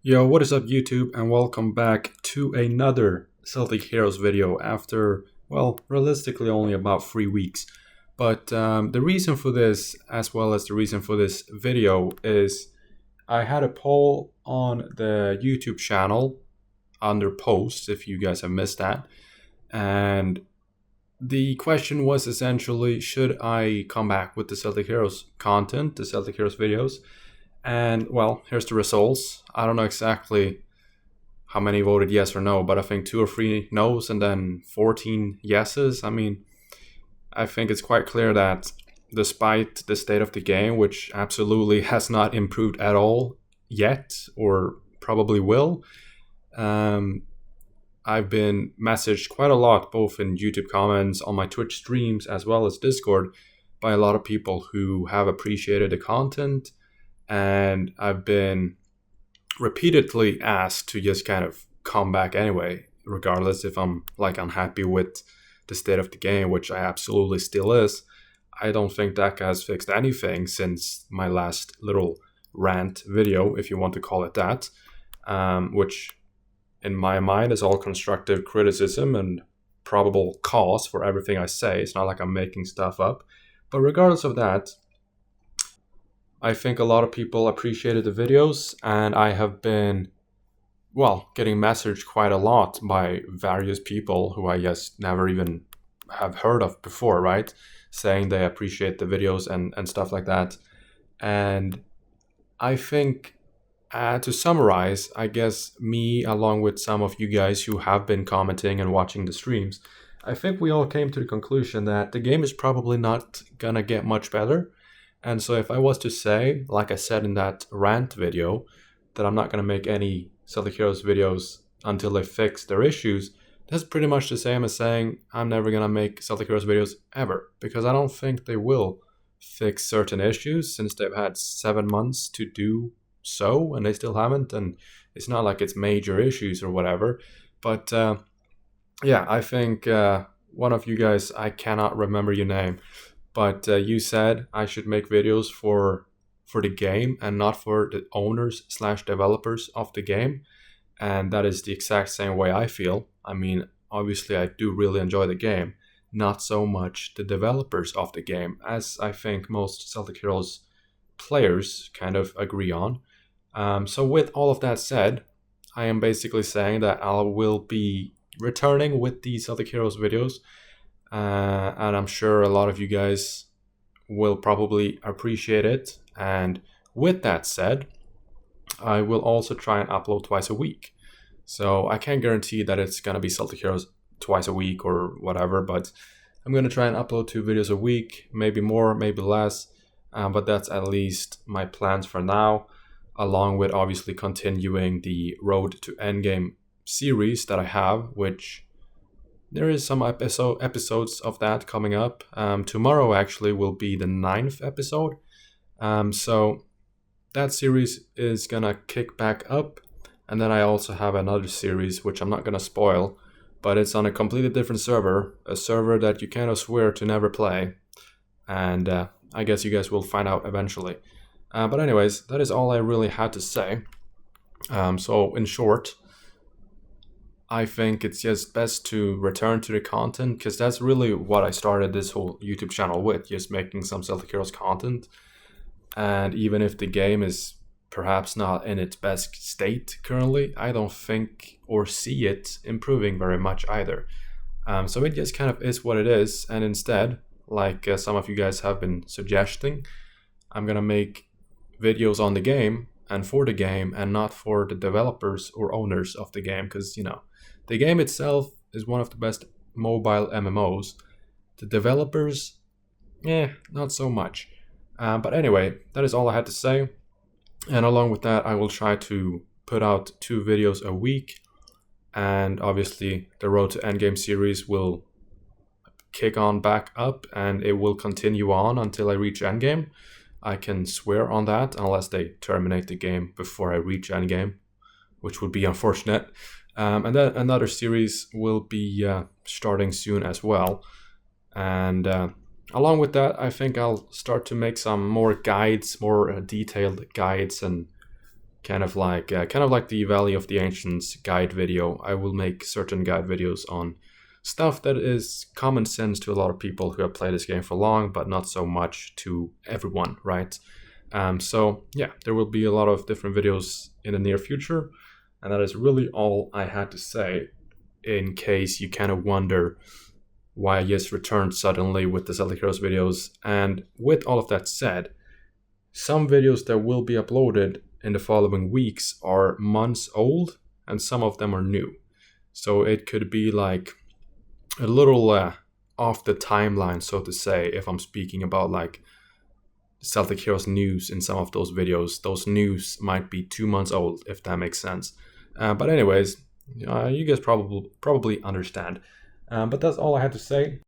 Yo, what is up, YouTube, and welcome back to another Celtic Heroes video after, well, realistically only about 3 weeks. But the reason for this, as well as the reason for this video, is I had a poll on the YouTube channel under posts, if you guys have missed that. And the question was essentially, should I come back with the Celtic Heroes content, the Celtic Heroes videos? And well, here's the results. I don't know exactly how many voted yes or no, but I think two or three no's and then 14 yeses. I mean, I think it's quite clear that despite the state of the game, which absolutely has not improved at all yet, or probably will, um, I've been messaged quite a lot, both in YouTube comments, on my Twitch streams, as well as Discord, by a lot of people who have appreciated the content. And I've been repeatedly asked to just kind of come back anyway, regardless if I'm like unhappy with the state of the game, which I absolutely still is. I don't think that has fixed anything since my last little rant video, if you want to call it that, which in my mind is all constructive criticism and probable cause for everything I say. It's not like I'm making stuff up. But regardless of that, I think a lot of people appreciated the videos, and I have been, well, getting messaged quite a lot by various people who I just never even have heard of before, right? Saying they appreciate the videos and stuff like that. And I think, to summarize, I guess me, along with some of you guys who have been commenting and watching the streams, I think we all came to the conclusion that the game is probably not gonna get much better. And so if I was to say, like I said in that rant video, that I'm not going to make any Celtic Heroes videos until they fix their issues, that's pretty much the same as saying I'm never going to make Celtic Heroes videos ever, because I don't think they will fix certain issues since they've had 7 months to do so and they still haven't. And it's not like it's major issues or whatever. But yeah, I think one of you guys, I cannot remember your name, but you said I should make videos for the game and not for the owners slash developers of the game. And that is the exact same way I feel. I mean, obviously I do really enjoy the game, not so much the developers of the game, as I think most Celtic Heroes players kind of agree on. So with all of that said, I am basically saying that I will be returning with the Celtic Heroes videos, and I'm sure a lot of you guys will probably appreciate it. And with that said, I will also try and upload twice a week. So I can't guarantee that it's going to be Celtic Heroes twice a week or whatever, but I'm going to try and upload 2 videos a week, maybe more, maybe less, but that's at least my plans for now, along with obviously continuing the Road to Endgame series that I have, which there is some episodes of that coming up. Tomorrow actually will be the 9th episode. So that series is gonna kick back up. And then I also have another series, which I'm not gonna spoil, but it's on a completely different server, a server that you kind of swear to never play. And I guess you guys will find out eventually. But anyways, that is all I really had to say. So in short, I think it's just best to return to the content, because that's really what I started this whole YouTube channel with, just making some Celtic Heroes content. And even if the game is perhaps not in its best state currently, I don't think or see it improving very much either. So it just kind of is what it is. And instead, like some of you guys have been suggesting, I'm going to make videos on the game and for the game and not for the developers or owners of the game, because, you know, the game itself is one of the best mobile MMOs. The developers, not so much. But anyway, that is all I had to say. And along with that, I will try to put out 2 videos a week. And obviously, the Road to Endgame series will kick on back up, and it will continue on until I reach Endgame. I can swear on that, unless they terminate the game before I reach Endgame, which would be unfortunate. And then another series will be starting soon as well. And along with that, I think I'll start to make some more guides, more detailed guides, and kind of like the Valley of the Ancients guide video. I will make certain guide videos on stuff that is common sense to a lot of people who have played this game for long, but not so much to everyone, right? So yeah, there will be a lot of different videos in the near future, and that is really all I had to say, in case you kind of wonder why I just returned suddenly with the Celtic Heroes videos. And with all of that said, some videos that will be uploaded in the following weeks are months old, and some of them are new. So it could be like a little off the timeline, so to say, if I'm speaking about like Celtic Heroes news in some of those videos. Those news might be 2 months old, if that makes sense. But anyways, you guys probably understand. But that's all I had to say.